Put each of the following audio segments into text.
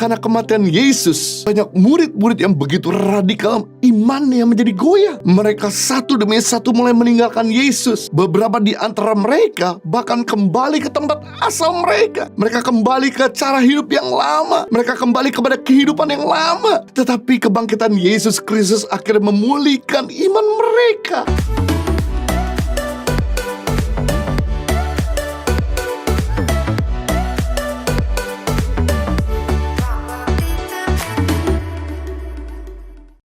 Karena kematian Yesus, banyak murid-murid yang begitu radikal, imannya menjadi goyah. Mereka satu demi satu mulai meninggalkan Yesus. Beberapa di antara mereka bahkan kembali ke tempat asal mereka. Mereka kembali ke cara hidup yang lama. Mereka kembali kepada kehidupan yang lama. Tetapi kebangkitan Yesus Kristus akhirnya memulihkan iman mereka.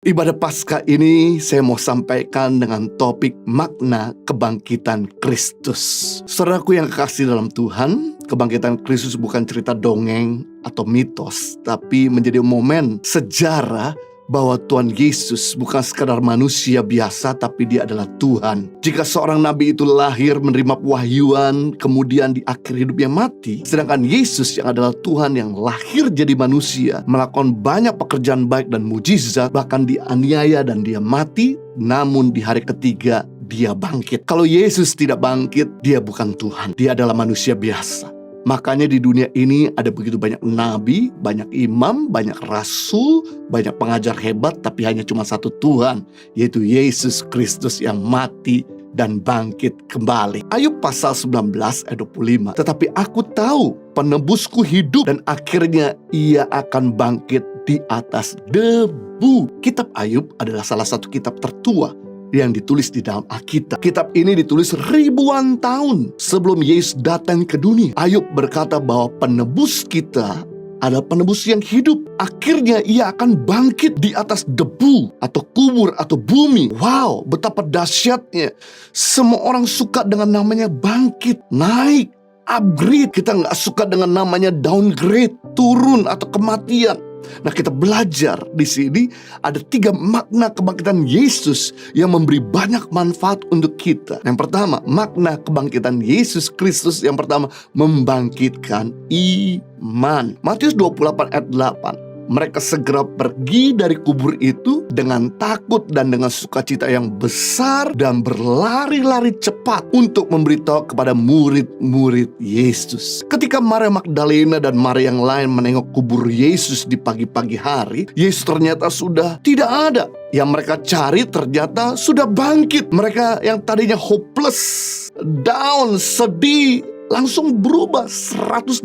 Ibadah Paskah ini saya mau sampaikan dengan topik makna kebangkitan Kristus. Saudaraku yang kekasih dalam Tuhan, kebangkitan Kristus bukan cerita dongeng atau mitos, tapi menjadi momen sejarah bahwa Tuhan Yesus bukan sekadar manusia biasa, tapi Dia adalah Tuhan. Jika seorang nabi itu lahir menerima pewahyuan, kemudian di akhir hidupnya mati, sedangkan Yesus yang adalah Tuhan yang lahir jadi manusia, melakukan banyak pekerjaan baik dan mujizat, bahkan dianiaya dan Dia mati, namun di hari ketiga Dia bangkit. Kalau Yesus tidak bangkit, Dia bukan Tuhan. Dia adalah manusia biasa. Makanya di dunia ini ada begitu banyak nabi, banyak imam, banyak rasul, banyak pengajar hebat, tapi hanya cuma satu Tuhan, yaitu Yesus Kristus yang mati dan bangkit kembali. Ayub pasal 19 ayat 25. Tetapi aku tahu penebusku hidup dan akhirnya ia akan bangkit di atas debu. Kitab Ayub adalah salah satu kitab tertua yang ditulis di dalam Alkitab. Kitab ini ditulis ribuan tahun sebelum Yesus datang ke dunia. Ayub berkata bahwa penebus kita adalah penebus yang hidup. Akhirnya ia akan bangkit di atas debu atau kubur atau bumi. Wow, betapa dahsyatnya. Semua orang suka dengan namanya bangkit, naik, upgrade. Kita nggak suka dengan namanya downgrade, turun atau kematian. Nah, kita belajar di sini ada 3 makna kebangkitan Yesus yang memberi banyak manfaat untuk kita. Yang pertama, makna kebangkitan Yesus Kristus yang pertama membangkitkan iman. Matius 28 ayat 8. Mereka segera pergi dari kubur itu dengan takut dan dengan sukacita yang besar dan berlari-lari cepat untuk memberitahu kepada murid-murid Yesus. Ketika Maria Magdalena dan Maria yang lain menengok kubur Yesus di pagi-pagi hari, Yesus ternyata sudah tidak ada. Yang mereka cari ternyata sudah bangkit. Mereka yang tadinya hopeless, down, sedih, langsung berubah 180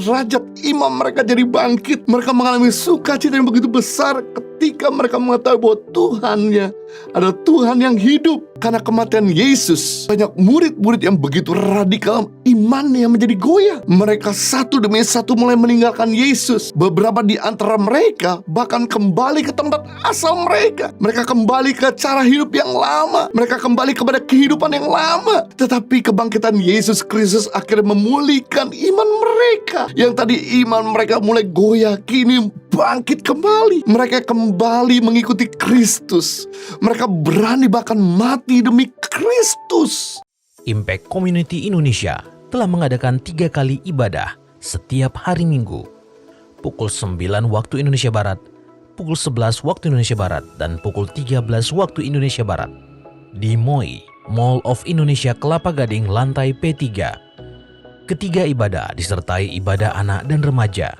derajat. Iman mereka jadi bangkit. Mereka mengalami sukacita yang begitu besar ketika mereka mengetahui bahwa Tuhannya adalah Tuhan yang hidup. Karena kematian Yesus, banyak murid-murid yang begitu radikal, imannya menjadi goyah. Mereka satu demi satu mulai meninggalkan Yesus. Beberapa di antara mereka bahkan kembali ke tempat asal mereka. Mereka kembali ke cara hidup yang lama. Mereka kembali kepada kehidupan yang lama. Tetapi kebangkitan Yesus Kristus akhirnya memulihkan iman mereka. Yang tadi iman mereka mulai goyah, kini bangkit kembali. Mereka kembali mengikuti Kristus. Mereka berani bahkan mati demi Kristus. Impact Community Indonesia telah mengadakan 3 kali ibadah setiap hari Minggu. Pukul 9 waktu Indonesia Barat, pukul 11 waktu Indonesia Barat, dan pukul 13 waktu Indonesia Barat. Di MOI, Mall of Indonesia Kelapa Gading, lantai P3. Ketiga ibadah disertai ibadah anak dan remaja.